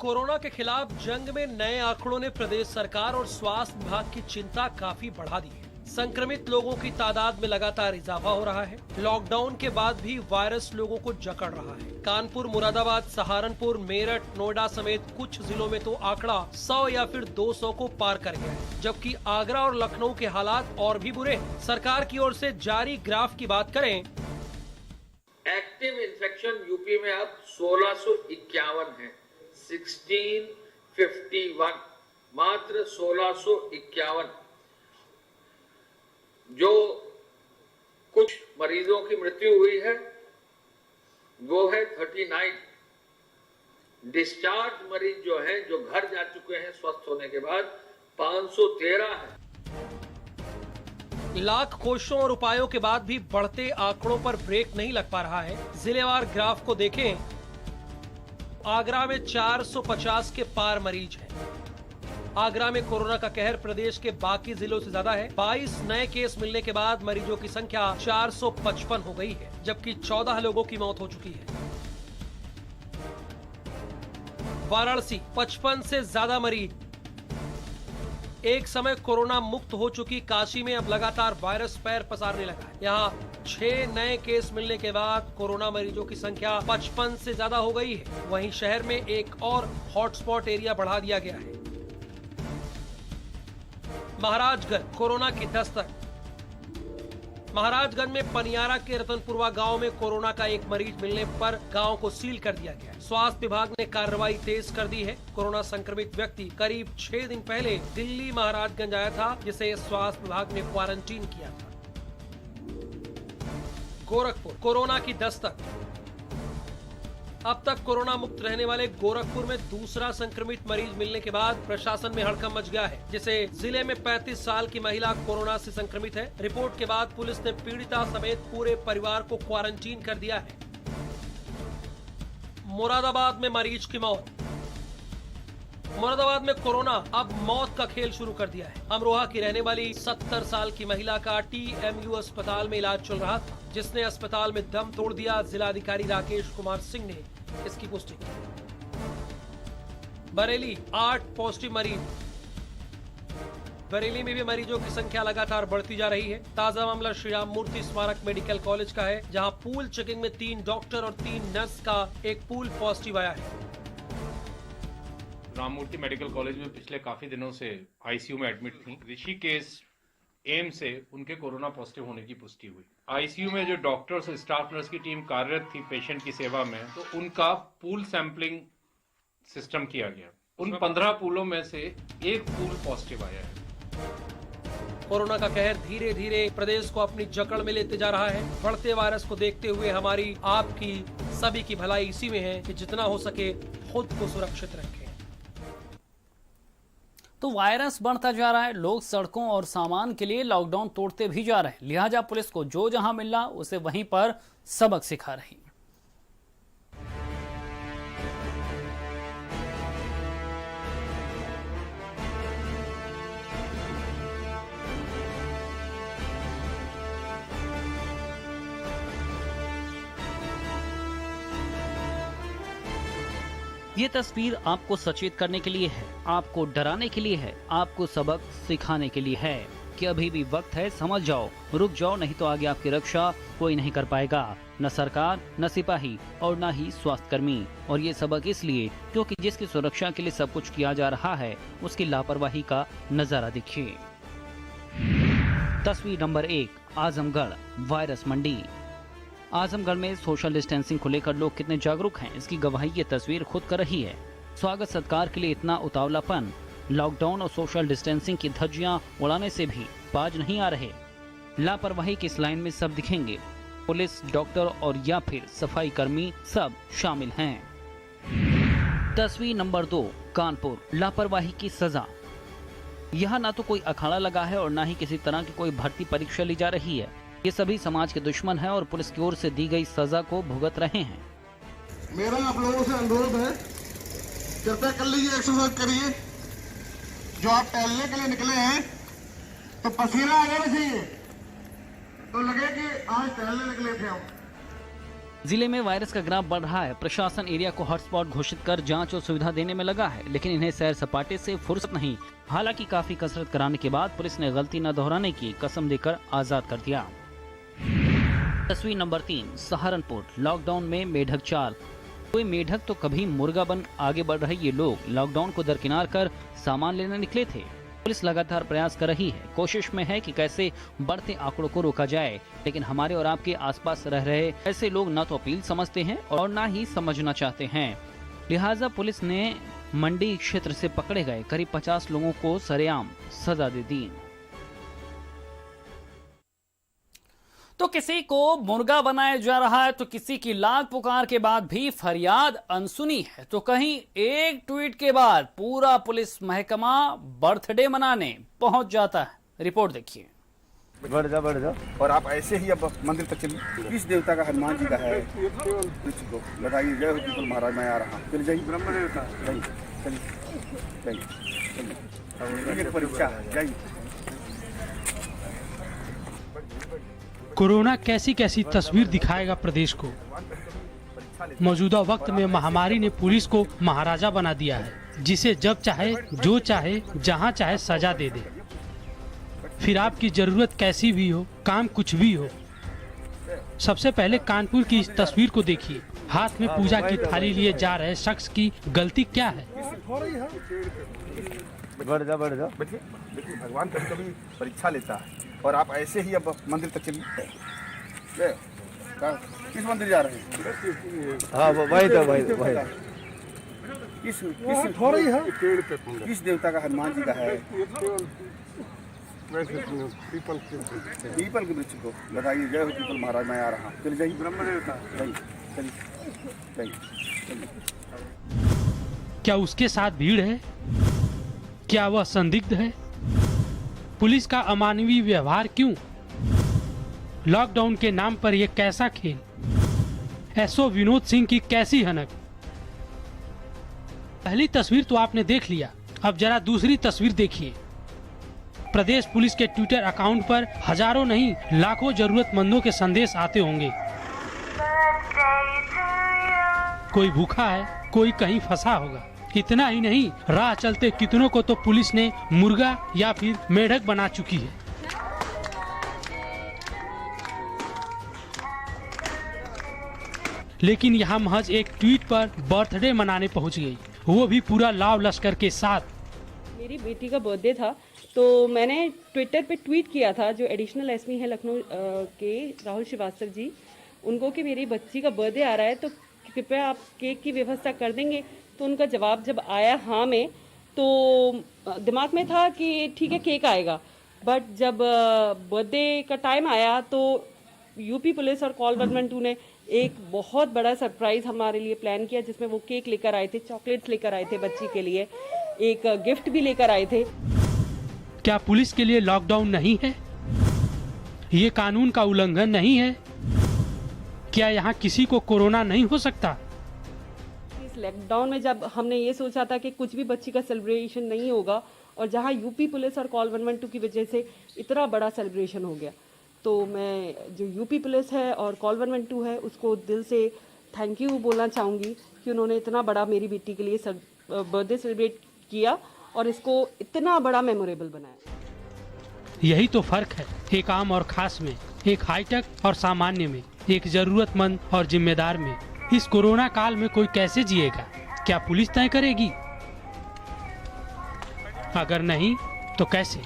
Corona के खिलाफ जंग में नए आंकड़ों ने प्रदेश सरकार और स्वास्थ्य विभाग की चिंता काफी बढ़ा दी है। संक्रमित लोगों की तादाद में लगातार इजाफा हो रहा है। लॉकडाउन के बाद भी वायरस लोगों को जकड़ रहा है। कानपुर, मुरादाबाद, सहारनपुर, मेरठ, नोएडा समेत कुछ जिलों में तो आंकड़ा 100 या फिर 200 को पार कर गया है, जबकि आगरा और लखनऊ के हालात और भी बुरे हैं। सरकार की ओर से जारी ग्राफ की बात करें, एक्टिव इन्फेक्शन यूपी में अब 1651 है, 1651, मात्र 1651। जो कुछ मरीजों की मृत्यु हुई है वो है 39। डिस्चार्ज मरीज जो है, जो घर जा चुके हैं स्वस्थ होने के बाद, 513 है। लाख कोशिशों और उपायों के बाद भी बढ़ते आंकड़ों पर ब्रेक नहीं लग पा रहा है। जिलेवार ग्राफ को देखें, आगरा में 450 के पार मरीज हैं। आगरा में कोरोना का कहर प्रदेश के बाकी जिलों से ज्यादा है। 22 नए केस मिलने के बाद मरीजों की संख्या 455 हो गई है, जबकि 14 लोगों की मौत हो चुकी है। वाराणसी 55 से ज्यादा मरीज। एक समय कोरोना मुक्त हो चुकी काशी में अब लगातार वायरस पैर पसारने लगा है। यहाँ 6 नए केस मिलने के बाद कोरोना मरीजों की संख्या 55 से ज्यादा हो गई है। वहीं शहर में एक और हॉटस्पॉट एरिया बढ़ा दिया गया है। महाराजगंज कोरोना की दस्तक। महाराजगंज में पनियारा के रतनपुरवा गांव में कोरोना का एक मरीज मिलने पर गांव को सील कर दिया गया। स्वास्थ्य विभाग ने कार्रवाई तेज कर दी है। कोरोना संक्रमित व्यक्ति करीब 6 दिन पहले दिल्ली महाराजगंज आया था, जिसे स्वास्थ्य विभाग ने क्वारंटीन किया था। गोरखपुर कोरोना की दस्तक। अब तक कोरोना मुक्त रहने वाले गोरखपुर में दूसरा संक्रमित मरीज मिलने के बाद प्रशासन में हड़कंप मच गया है, जिसे जिले में 35 साल की महिला कोरोना से संक्रमित है। रिपोर्ट के बाद पुलिस ने पीड़िता समेत पूरे परिवार को क्वारंटीन कर दिया है। मुरादाबाद में मरीज की मौत। मुरादाबाद में कोरोना अब मौत का खेल शुरू कर दिया है। अमरोहा की रहने वाली 70 साल की महिला का TMU अस्पताल में इलाज चल रहा था, जिसने अस्पताल में दम तोड़ दिया। जिलाधिकारी राकेश कुमार सिंह ने इसकी पुष्टि की। बरेली 8 पॉजिटिव मरीज। बरेली में भी मरीजों की संख्या लगातार बढ़ती जा रही है। ताजा मामला श्री राम मूर्ति स्मारक मेडिकल कॉलेज का है, जहां पूल चेकिंग में 3 डॉक्टर और 3 नर्स का एक पूल पॉजिटिव आया है। राममूर्ति मेडिकल कॉलेज में पिछले काफी दिनों से आईसीयू में एडमिट थी। ऋषिकेश एम्स से उनके कोरोना पॉजिटिव होने की पुष्टि हुई। आईसीयू में जो डॉक्टर्स और स्टाफ नर्स की टीम कार्यरत थी पेशेंट की सेवा में, तो उनका पूल सैंपलिंग सिस्टम किया गया। उन 15 पूलों में से एक पूल पॉजिटिव आया है। कोरोना का कहर धीरे धीरे प्रदेश को अपनी जकड़ में लेते जा रहा है। बढ़ते वायरस को देखते हुए हमारी, आपकी, सभी की भलाई इसी में है कि जितना हो सके खुद को सुरक्षित रखें। तो वायरस बढ़ता जा रहा है, लोग सड़कों और सामान के लिए लॉकडाउन तोड़ते भी जा रहे हैं। लिहाजा पुलिस को जो जहां मिलना उसे वहीं पर सबक सिखा रही। ये तस्वीर आपको सचेत करने के लिए है, आपको डराने के लिए है, आपको सबक सिखाने के लिए है कि अभी भी वक्त है, समझ जाओ, रुक जाओ, नहीं तो आगे आपकी रक्षा कोई नहीं कर पाएगा, न सरकार, न सिपाही और न ही स्वास्थ्य कर्मी। और ये सबक इसलिए क्योंकि जिसकी सुरक्षा के लिए सब कुछ किया जा रहा है, उसकी लापरवाही का नजारा देखिए। तस्वीर नंबर 1, आजमगढ़ वायरस मंडी। आजमगढ़ में सोशल डिस्टेंसिंग को लेकर लोग कितने जागरूक हैं, इसकी गवाही ये तस्वीर खुद कर रही है। स्वागत सत्कार के लिए इतना उतावलापन, लॉकडाउन और सोशल डिस्टेंसिंग की धज्जियां उड़ाने से भी बाज नहीं आ रहे। लापरवाही की इस लाइन में सब दिखेंगे, पुलिस, डॉक्टर और या फिर सफाई कर्मी, सब शामिल हैं। तस्वीर नंबर 2, कानपुर, लापरवाही की सजा। यहाँ ना तो कोई अखाड़ा लगा है और ना ही किसी तरह की कोई भर्ती परीक्षा ली जा रही है। ये सभी समाज के दुश्मन हैं और पुलिस की ओर से दी गई सजा को भुगत रहे हैं। मेरा आप लोगों से अनुरोध है, कृपया कर लीजिए, एक्सरसाइज करिए। जो आप टहलने के लिए निकले हैं तो पसीना आ जाना चाहिए, तो लगे कि आज टहलने निकले थे हम। जिले में वायरस का ग्राफ बढ़ रहा है। प्रशासन एरिया को हॉटस्पॉट घोषित कर जांच और सुविधा देने में लगा है, लेकिन इन्हें सैर सपाटे से फुर्सत नहीं। हालांकि काफी कसरत कराने के बाद पुलिस ने गलती न दोहराने की कसम देकर आजाद कर दिया। तस्वीर नंबर 3, सहारनपुर। लॉकडाउन में मेढक चाल। कोई मेढक तो कभी मुर्गा बन आगे बढ़ रहे ये लोग लॉकडाउन को दरकिनार कर सामान लेने निकले थे। पुलिस लगातार प्रयास कर रही है, कोशिश में है कि कैसे बढ़ते आंकड़ों को रोका जाए, लेकिन हमारे और आपके आसपास रह रहे ऐसे लोग न तो अपील समझते हैं और न ही समझना चाहते हैं। लिहाजा पुलिस ने मंडी क्षेत्र से पकड़े गए करीब 50 लोगों को सरेआम सजा दे दी। तो किसी को मुर्गा बनाया जा रहा है तो किसी की लाख पुकार के बाद भी फरियाद अनसुनी है, तो कहीं एक ट्वीट के बाद पूरा पुलिस महकमा बर्थडे मनाने पहुंच जाता है। रिपोर्ट देखिए। बढ़ जा और आप ऐसे ही अब मंदिर तक चलिए। किस देवता का? हनुमान जी का है। बताइए। जय हो पीपल महाराज, मैं आ रहा हूँ। चलिए जाइए। ब्रह्म देवता। चलिए परीक्षा जाइए। कोरोना कैसी कैसी तस्वीर दिखाएगा प्रदेश को। मौजूदा वक्त में महामारी ने पुलिस को महाराजा बना दिया है, जिसे जब चाहे जो चाहे जहां चाहे सजा दे दे। फिर आपकी जरूरत कैसी भी हो, काम कुछ भी हो। सबसे पहले कानपुर की इस तस्वीर को देखिए। हाथ में पूजा की थाली लिए जा रहे शख्स की गलती क्या है? बढ़ जा। भगवान कभी परीक्षा लेता है और आप ऐसे ही अब मंदिर तक चलिए। किस मंदिर जा रहे हैं? हाँ वही तो। किस देवता का? हनुमान जी का है। पीपल के वृक्ष को। बताइए। जय हो पीपल महाराज, मैं आ रहा हूँ। चलिए जाइए। ब्रह्म देवता। चलिए। क्या उसके साथ भीड़ है? क्या वह संदिग्ध है? पुलिस का अमानवीय व्यवहार क्यों? लॉकडाउन के नाम पर यह कैसा खेल? एसओ विनोद सिंह की कैसी हनक? पहली तस्वीर तो आपने देख लिया, अब जरा दूसरी तस्वीर देखिए। प्रदेश पुलिस के ट्विटर अकाउंट पर हजारों नहीं लाखों जरूरतमंदों के संदेश आते होंगे। कोई भूखा है, कोई कहीं फंसा होगा। इतना ही नहीं, राह चलते कितनों को तो पुलिस ने मुर्गा या फिर मेढक बना चुकी है। लेकिन यहाँ महज एक ट्वीट पर बर्थडे मनाने पहुँच गई, वो भी पूरा लाव लश्कर के साथ। मेरी बेटी का बर्थडे था तो मैंने ट्विटर पे ट्वीट किया था, जो एडिशनल एसपी हैं लखनऊ के राहुल श्रीवास्तव जी, उनको कि मेरी बच्ची का बर्थडे आ रहा है तो कृपया आप केक की व्यवस्था कर देंगे। तो उनका जवाब जब आया हाँ में, तो दिमाग में था कि ठीक है केक आएगा, बट जब बर्थडे का टाइम आया तो यूपी पुलिस और कॉल 112 ने एक बहुत बड़ा सरप्राइज हमारे लिए प्लान किया, जिसमें वो केक लेकर आए थे, चॉकलेट्स लेकर आए थे बच्ची के लिए, एक गिफ्ट भी लेकर आए थे। क्या पुलिस के लिए लॉकडाउन नहीं है? ये कानून का उल्लंघन नहीं है? क्या यहाँ किसी को कोरोना नहीं हो सकता? इस लॉकडाउन में जब हमने ये सोचा था कि कुछ भी बच्ची का सेलिब्रेशन नहीं होगा, और जहाँ यूपी पुलिस और कॉल 112 की वजह से इतना बड़ा सेलिब्रेशन हो गया, तो मैं जो यूपी पुलिस है और कॉल 112 है उसको दिल से थैंक यू बोलना चाहूँगी कि उन्होंने इतना बड़ा मेरी बेटी के लिए बर्थडे सेलिब्रेट किया और इसको इतना बड़ा मेमोरेबल बनाया। यही तो फर्क है एक आम और खास में, एक हाईटेक और सामान्य में, एक जरूरतमंद और जिम्मेदार में। इस कोरोना काल में कोई कैसे जिएगा? क्या पुलिस तय करेगी? अगर नहीं तो कैसे?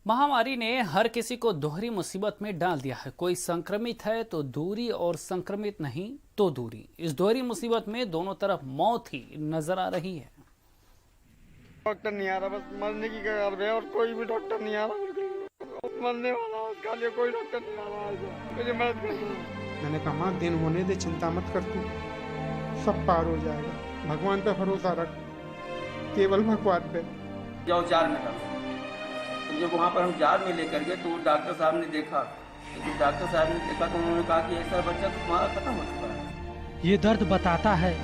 महामारी ने हर किसी को दोहरी मुसीबत में डाल दिया है। कोई संक्रमित है तो दूरी, और संक्रमित नहीं तो दूरी। इस दोहरी मुसीबत में दोनों तरफ मौत ही नजर आ रही है। डॉक्टर नहीं आ रहा, बस मरने की कगार पे, और कोई भी डॉक्टर नहीं आ रहा, मरने वाला उसका लिए कोई डॉक्टर नहीं आ रहा। मुझे मदद करिए। मैंने कहा मां दिन होने दे, चिंता मत कर, तू सब पार हो जाएगा। भगवान पे भरोसा रख, केवल भगवान पे जाओ। जार में था, तो जब वहाँ पर हम जार में लेकर गए तो डॉक्टर साहब ने देखा, तो डॉक्टर साहब ने देखा तो उन्होंने कहा कि ऐसा बच्चा तो तुम्हारा खत्म हो चुका है। ये दर्द बताता है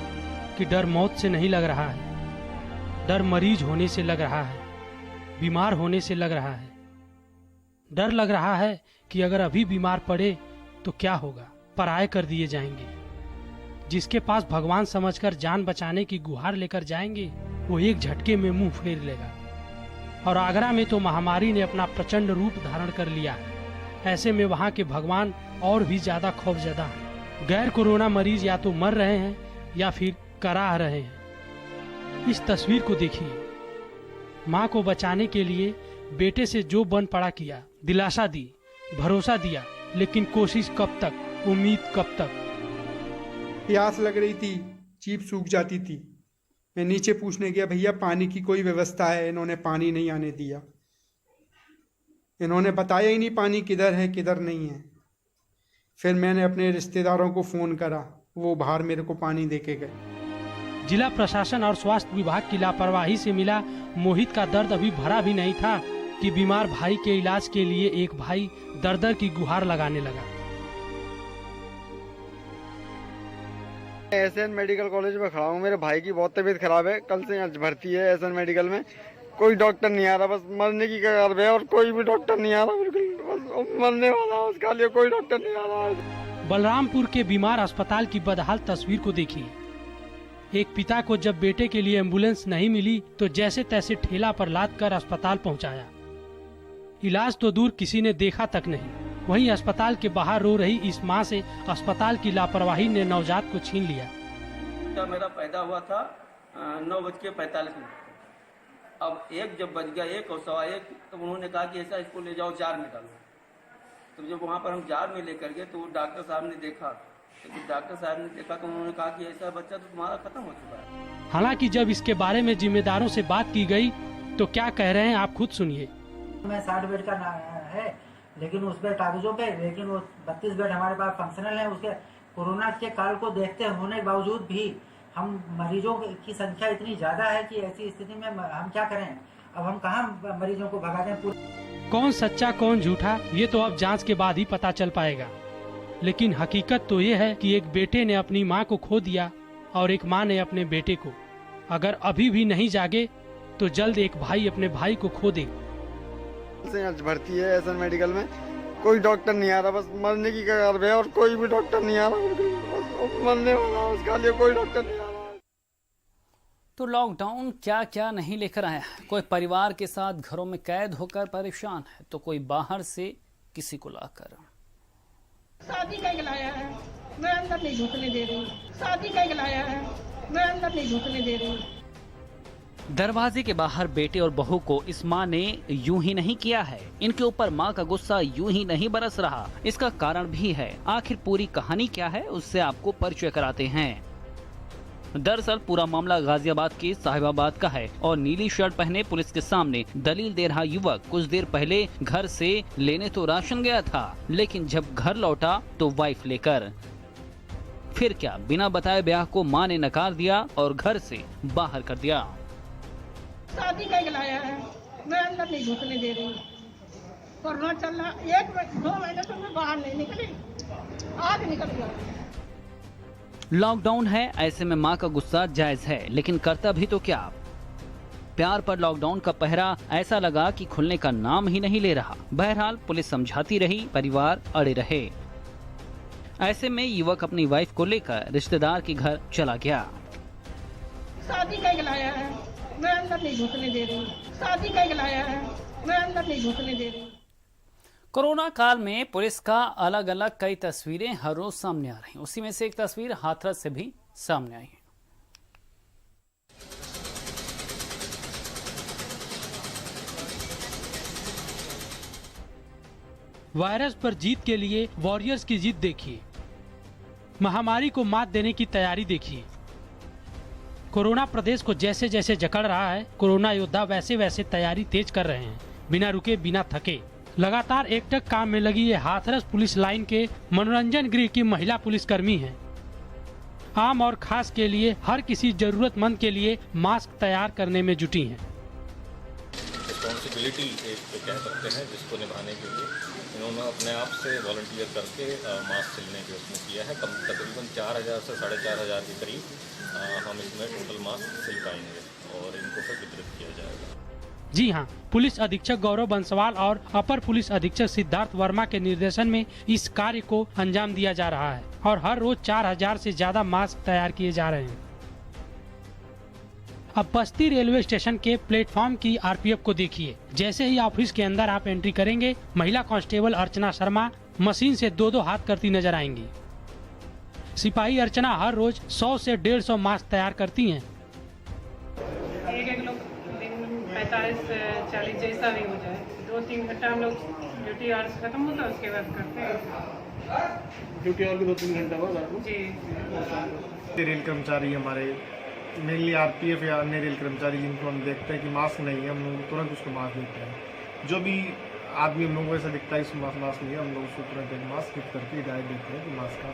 कि डर मौत से नहीं लग रहा है, डर मरीज होने से लग रहा है, बीमार होने से लग रहा है। डर लग रहा है कि अगर अभी बीमार पड़े तो क्या होगा, पराये कर दिए जाएंगे। जिसके पास भगवान समझकर जान बचाने की गुहार लेकर जाएंगे वो एक झटके में मुंह फेर लेगा। और आगरा में तो महामारी ने अपना प्रचंड रूप धारण कर लिया है। ऐसे में वहाँ के भगवान और भी ज्यादा खौफजदा हैं। गैर कोरोना मरीज या तो मर रहे हैं या फिर कराह रहे हैं। इस तस्वीर को देखिए। माँ को बचाने के लिए बेटे से जो बन पड़ा किया, दिलासा दी, भरोसा दिया, लेकिन कोशिश कब तक, उम्मीद कब तक। प्यास लग रही थी, जीभ सूख जाती थी। मैं नीचे पूछने गया, भैया पानी की कोई व्यवस्था है? इन्होंने पानी नहीं आने दिया। इन्होंने बताया ही नहीं पानी किधर है किधर नहीं है। फिर मैंने अपने रिश्तेदारों को फ़ोन करा, वो बाहर मेरे को पानी देके गए। जिला प्रशासन और स्वास्थ्य विभाग की लापरवाही से मिला मोहित का दर्द अभी भरा भी नहीं था कि बीमार भाई के इलाज के लिए एक भाई दर-दर की गुहार लगाने लगा। एसएन मेडिकल कॉलेज में खड़ा हूँ। मेरे भाई की बहुत तबीयत खराब है, कल से यहाँ भर्ती है एसएन मेडिकल में। कोई डॉक्टर नहीं आ रहा, बस मरने की कगार पे है और कोई भी डॉक्टर नहीं आ रहा। बिल्कुल मरने वाला है, उसका लिए कोई डॉक्टर नहीं आ रहा है। बलरामपुर के बीमार अस्पताल की बदहाल तस्वीर को देखिए। एक पिता को जब बेटे के लिए एम्बुलेंस नहीं मिली तो जैसे तैसे ठेला पर लाद कर अस्पताल पहुंचाया। इलाज तो दूर किसी ने देखा तक नहीं। वहीं अस्पताल के बाहर रो रही इस मां से अस्पताल की लापरवाही ने नवजात को छीन लिया। जब मेरा पैदा हुआ था 9:45 मिनट, अब 1 जब बज गया 1 और 1:15, तब उन्होंने कहा कि ऐसा इसको ले जाओ जार में डालो। तो जब वहाँ पर हम जार में लेकर गए तो डॉक्टर साहब ने देखा, तो उन्होंने कहा कि ऐसा बच्चा तो तुम्हारा खत्म हो चुका है। हालांकि जब इसके बारे में जिम्मेदारों से बात की गई तो क्या कह रहे हैं आप खुद सुनिए। मैं 60 बेड का है, लेकिन उस बेड कागजों पे, लेकिन वो 32 बेड हमारे पास फंक्शनल है। उसके कोरोना के काल को देखते होने के बावजूद भी हम मरीजों की संख्या इतनी ज्यादा है कि ऐसी स्थिति में हम क्या करें? अब हम कहाँ मरीजों को भगा दें? कौन सच्चा कौन झूठा ये तो अब जांच के बाद ही पता चल पाएगा। लेकिन हकीकत तो ये है कि एक बेटे ने अपनी माँ को खो दिया और एक माँ ने अपने बेटे को। अगर अभी भी नहीं जागे तो जल्द एक भाई अपने भाई को खो दे। भर्ती है एसएन मेडिकल में, कोई डॉक्टर नहीं आ रहा, बस मरने की कगार पे है और कोई भी डॉक्टर नहीं आ रहा। मरने वाला है, उसका लिए कोई डॉक्टर नहीं आ रहा। तो लॉकडाउन क्या क्या नहीं लेकर आया। कोई परिवार के साथ घरों में कैद होकर परेशान है तो कोई बाहर से किसी को लाकर। शादी का लाया है, मैं अंदर नहीं घुसने दे रही। शादी का लाया है, मैं अंदर नहीं घुसने दे रही। दरवाजे के बाहर बेटे और बहू को इस माँ ने यूं ही नहीं किया है। इनके ऊपर माँ का गुस्सा यूं ही नहीं बरस रहा। इसका कारण भी है। आखिर पूरी कहानी क्या है उससे आपको परिचय कराते हैं। दरअसल पूरा मामला गाजियाबाद के साहिबाबाद का है और नीली शर्ट पहने पुलिस के सामने दलील दे रहा युवक कुछ देर पहले घर से लेने तो राशन गया था, लेकिन जब घर लौटा तो वाइफ लेकर। फिर क्या, बिना बताए ब्याह को माँ ने नकार दिया और घर से बाहर कर दिया। शादी का लाया है, मैं अंदर नहीं घुसने दे रही। कोरोना चल रहा, 1-2 महीने से मैं बाहर नहीं निकली, आज निकल गया। लॉकडाउन है, ऐसे में माँ का गुस्सा जायज है, लेकिन करता भी तो क्या। प्यार पर लॉकडाउन का पहरा ऐसा लगा कि खुलने का नाम ही नहीं ले रहा। बहरहाल पुलिस समझाती रही, परिवार अड़े रहे। ऐसे में युवक अपनी वाइफ को लेकर रिश्तेदार के घर चला गया। शादी का लाया है, मैं अंदर नहीं घुसने दे रही। शादी का लाया है, मैं अंदर नहीं घुसने दे रही। कोरोना काल में पुलिस का अलग अलग कई तस्वीरें हर रोज सामने आ रही हैं। उसी में से एक तस्वीर हाथरस से भी सामने आई है। वायरस पर जीत के लिए वॉरियर्स की जीत देखिए। महामारी को मात देने की तैयारी देखिए। कोरोना प्रदेश को जैसे जैसे जकड़ रहा है, कोरोना योद्धा वैसे वैसे तैयारी तेज कर रहे हैं, बिना रुके बिना थके। लगातार एकटक काम में लगी ये हाथरस पुलिस लाइन के मनोरंजन गृह की महिला पुलिसकर्मी हैं। आम और खास के लिए हर किसी जरूरतमंद के लिए मास्क तैयार करने में जुटी हैं। रिस्पॉन्सिबिलिटी एक कह सकते हैं जिसको निभाने के लिए इन्होंने अपने आप से वॉलंटियर करके मास्क सिलने के उसमें किया है। तकरीबन 4000 से 4500 के करीब हम इसमें टोटल मास्क सिल पाएंगे और इनको फिर वितरित किया जाएगा। जी हाँ, पुलिस अधीक्षक गौरव बंसवाल और अपर पुलिस अधीक्षक सिद्धार्थ वर्मा के निर्देशन में इस कार्य को अंजाम दिया जा रहा है और हर रोज 4000 से ज्यादा मास्क तैयार किए जा रहे हैं। अब बस्ती रेलवे स्टेशन के प्लेटफॉर्म की आरपीएफ को देखिए। जैसे ही ऑफिस के अंदर आप एंट्री करेंगे, महिला कांस्टेबल अर्चना शर्मा मशीन से 2-2 हाथ करती नजर आएंगी। सिपाही अर्चना हर रोज 100 से 150 मास्क तैयार करती हैं। एक लोग 45-40 जैसा भी हो जाए, 2-3 घंटा हम लोग ड्यूटी आवर्स खत्म होता है उसके बाद करते हैं। ड्यूटी आवर के 2-3 घंटा बाद जी। रेल कर्मचारी हमारे मेनली आरपीएफ या अन्य रेल कर्मचारी जिनको हम देखते हैं कि मास्क नहीं है, हम लोग तुरंत उसको मास्क देते हैं। जो भी आदमी हम लोगों को ऐसा दिखता है कि मास्क नहीं है, हम लोग उसको तुरंत एक मास्क गिफ्ट करके हिदायत देते हैं कि मास्क का।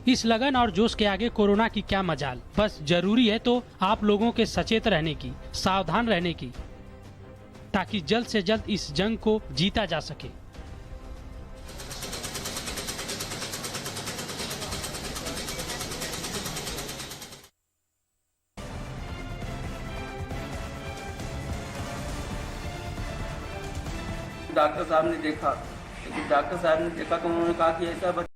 इस लगन और जोश के आगे कोरोना की क्या मजाल। बस जरूरी है तो आप लोगों के सचेत रहने की, सावधान रहने की, ताकि जल्द से जल्द इस जंग को जीता जा सके। डॉक्टर साहब ने देखा तो उन्होंने कहा कि ऐसा